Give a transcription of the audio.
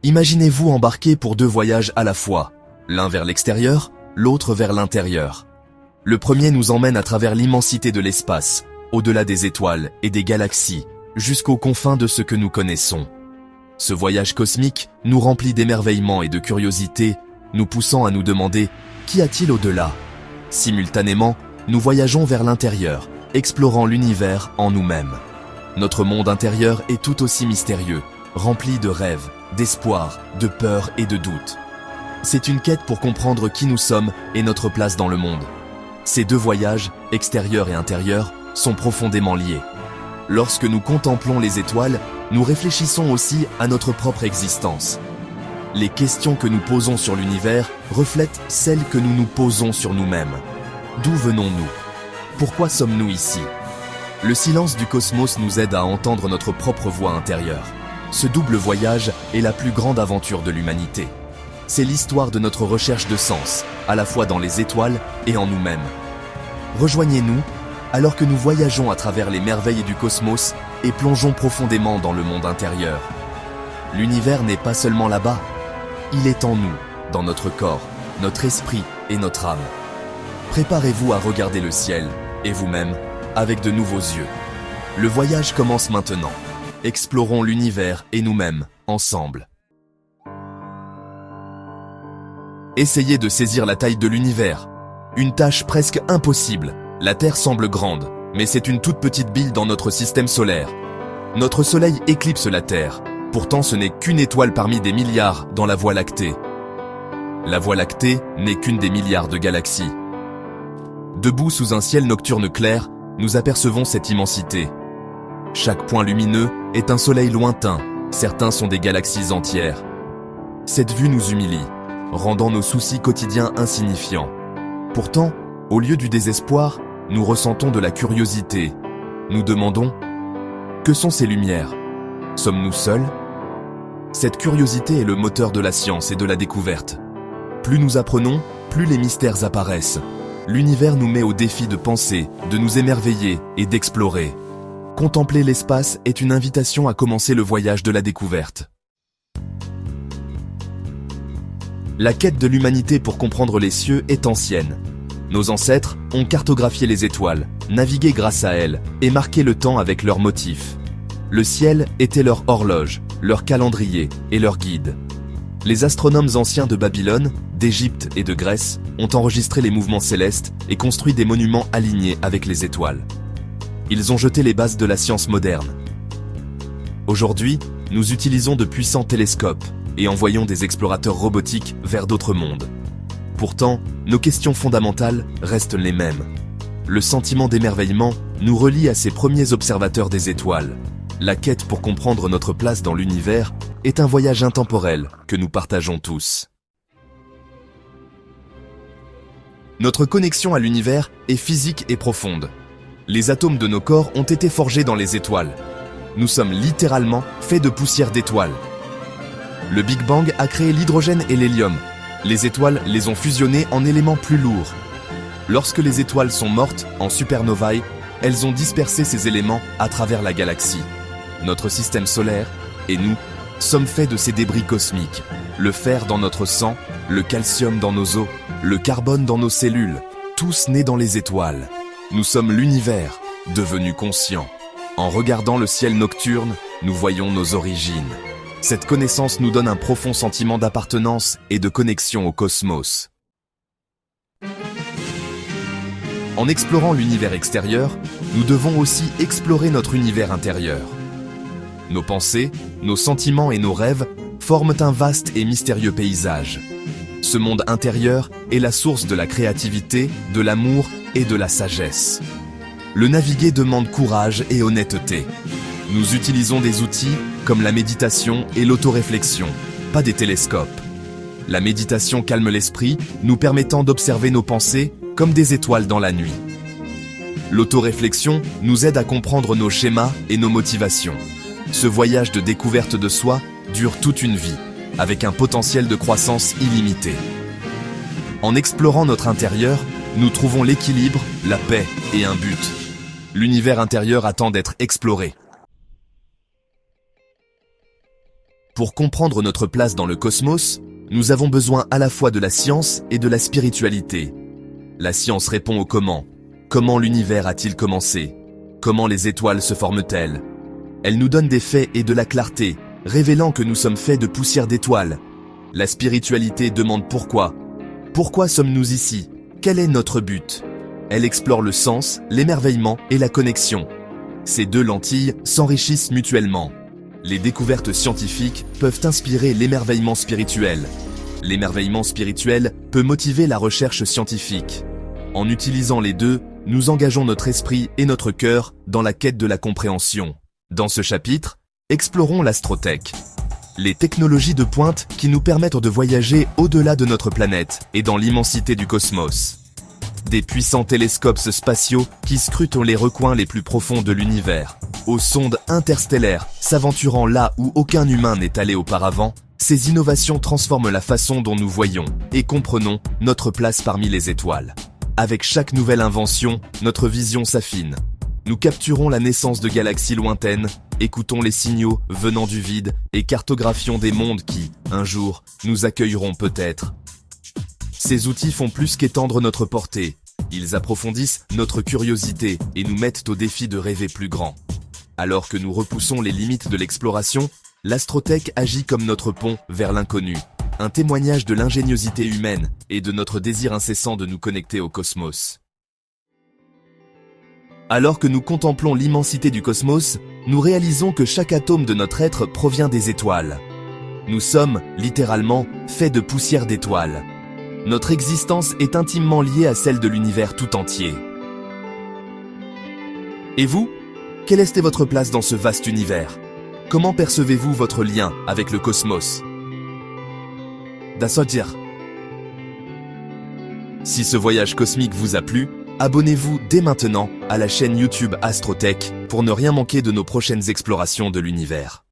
Imaginez-vous embarquer pour 2 voyages à la fois, l'un vers l'extérieur, l'autre vers l'intérieur. Le premier nous emmène à travers l'immensité de l'espace, au-delà des étoiles et des galaxies, jusqu'aux confins de ce que nous connaissons. Ce voyage cosmique nous remplit d'émerveillement et de curiosité, nous poussant à nous demander « Qu'y a-t-il au-delà ?» Simultanément, nous voyageons vers l'intérieur, explorant l'univers en nous-mêmes. Notre monde intérieur est tout aussi mystérieux, rempli de rêves, d'espoir, de peur et de doutes. C'est une quête pour comprendre qui nous sommes et notre place dans le monde. Ces 2 voyages, extérieur et intérieur, sont profondément liés. Lorsque nous contemplons les étoiles, nous réfléchissons aussi à notre propre existence. Les questions que nous posons sur l'univers reflètent celles que nous nous posons sur nous-mêmes. D'où venons-nous? Pourquoi sommes-nous ici? Le silence du cosmos nous aide à entendre notre propre voix intérieure. Ce double voyage est la plus grande aventure de l'humanité. C'est l'histoire de notre recherche de sens, à la fois dans les étoiles et en nous-mêmes. Rejoignez-nous alors que nous voyageons à travers les merveilles du cosmos et plongeons profondément dans le monde intérieur. L'univers n'est pas seulement là-bas, il est en nous, dans notre corps, notre esprit et notre âme. Préparez-vous à regarder le ciel, et vous-même, avec de nouveaux yeux. Le voyage commence maintenant. Explorons l'univers et nous-mêmes, ensemble. Essayez de saisir la taille de l'univers. Une tâche presque impossible. La Terre semble grande, mais c'est une toute petite bille dans notre système solaire. Notre Soleil éclipse la Terre. Pourtant, ce n'est qu'une étoile parmi des milliards dans la Voie lactée. La Voie lactée n'est qu'une des milliards de galaxies. Debout sous un ciel nocturne clair, nous apercevons cette immensité. Chaque point lumineux est un soleil lointain, certains sont des galaxies entières. Cette vue nous humilie, rendant nos soucis quotidiens insignifiants. Pourtant, au lieu du désespoir, nous ressentons de la curiosité. Nous demandons « Que sont ces lumières? Sommes-nous seuls ?» Cette curiosité est le moteur de la science et de la découverte. Plus nous apprenons, plus les mystères apparaissent. L'univers nous met au défi de penser, de nous émerveiller et d'explorer. Contempler l'espace est une invitation à commencer le voyage de la découverte. La quête de l'humanité pour comprendre les cieux est ancienne. Nos ancêtres ont cartographié les étoiles, navigué grâce à elles et marqué le temps avec leurs motifs. Le ciel était leur horloge, leur calendrier et leur guide. Les astronomes anciens de Babylone, d'Égypte et de Grèce ont enregistré les mouvements célestes et construit des monuments alignés avec les étoiles. Ils ont jeté les bases de la science moderne. Aujourd'hui, nous utilisons de puissants télescopes et envoyons des explorateurs robotiques vers d'autres mondes. Pourtant, nos questions fondamentales restent les mêmes. Le sentiment d'émerveillement nous relie à ces premiers observateurs des étoiles. La quête pour comprendre notre place dans l'univers est un voyage intemporel que nous partageons tous. Notre connexion à l'univers est physique et profonde. Les atomes de nos corps ont été forgés dans les étoiles. Nous sommes littéralement faits de poussière d'étoiles. Le Big Bang a créé l'hydrogène et l'hélium. Les étoiles les ont fusionnés en éléments plus lourds. Lorsque les étoiles sont mortes, en supernovae, elles ont dispersé ces éléments à travers la galaxie. Notre système solaire, et nous, sommes faits de ces débris cosmiques. Le fer dans notre sang, le calcium dans nos os, le carbone dans nos cellules, tous nés dans les étoiles. Nous sommes l'univers, devenu conscient. En regardant le ciel nocturne, nous voyons nos origines. Cette connaissance nous donne un profond sentiment d'appartenance et de connexion au cosmos. En explorant l'univers extérieur, nous devons aussi explorer notre univers intérieur. Nos pensées, nos sentiments et nos rêves forment un vaste et mystérieux paysage. Ce monde intérieur est la source de la créativité, de l'amour et de la sagesse. Le naviguer demande courage et honnêteté. Nous utilisons des outils comme la méditation et l'autoréflexion, pas des télescopes. La méditation calme l'esprit, nous permettant d'observer nos pensées comme des étoiles dans la nuit. L'autoréflexion nous aide à comprendre nos schémas et nos motivations. Ce voyage de découverte de soi dure toute une vie, avec un potentiel de croissance illimité. En explorant notre intérieur, nous trouvons l'équilibre, la paix et un but. L'univers intérieur attend d'être exploré. Pour comprendre notre place dans le cosmos, nous avons besoin à la fois de la science et de la spiritualité. La science répond au comment. Comment l'univers a-t-il commencé? Comment les étoiles se forment-elles? Elle nous donne des faits et de la clarté, révélant que nous sommes faits de poussière d'étoiles. La spiritualité demande pourquoi. Pourquoi sommes-nous ici? Quel est notre but? Elle explore le sens, l'émerveillement et la connexion. Ces deux lentilles s'enrichissent mutuellement. Les découvertes scientifiques peuvent inspirer l'émerveillement spirituel. L'émerveillement spirituel peut motiver la recherche scientifique. En utilisant les deux, nous engageons notre esprit et notre cœur dans la quête de la compréhension. Dans ce chapitre, explorons l'astrotech. Les technologies de pointe qui nous permettent de voyager au-delà de notre planète et dans l'immensité du cosmos. Des puissants télescopes spatiaux qui scrutent les recoins les plus profonds de l'univers. Aux sondes interstellaires, s'aventurant là où aucun humain n'est allé auparavant, ces innovations transforment la façon dont nous voyons et comprenons notre place parmi les étoiles. Avec chaque nouvelle invention, notre vision s'affine. Nous capturons la naissance de galaxies lointaines, écoutons les signaux venant du vide et cartographions des mondes qui, un jour, nous accueilleront peut-être. Ces outils font plus qu'étendre notre portée. Ils approfondissent notre curiosité et nous mettent au défi de rêver plus grand. Alors que nous repoussons les limites de l'exploration, l'astrotech agit comme notre pont vers l'inconnu, un témoignage de l'ingéniosité humaine et de notre désir incessant de nous connecter au cosmos. Alors que nous contemplons l'immensité du cosmos, nous réalisons que chaque atome de notre être provient des étoiles. Nous sommes, littéralement, faits de poussière d'étoiles. Notre existence est intimement liée à celle de l'univers tout entier. Et vous? Quelle est votre place dans ce vaste univers? Comment percevez-vous votre lien avec le cosmos? Dasodjer. Si ce voyage cosmique vous a plu, abonnez-vous dès maintenant à la chaîne YouTube Astrotech pour ne rien manquer de nos prochaines explorations de l'univers.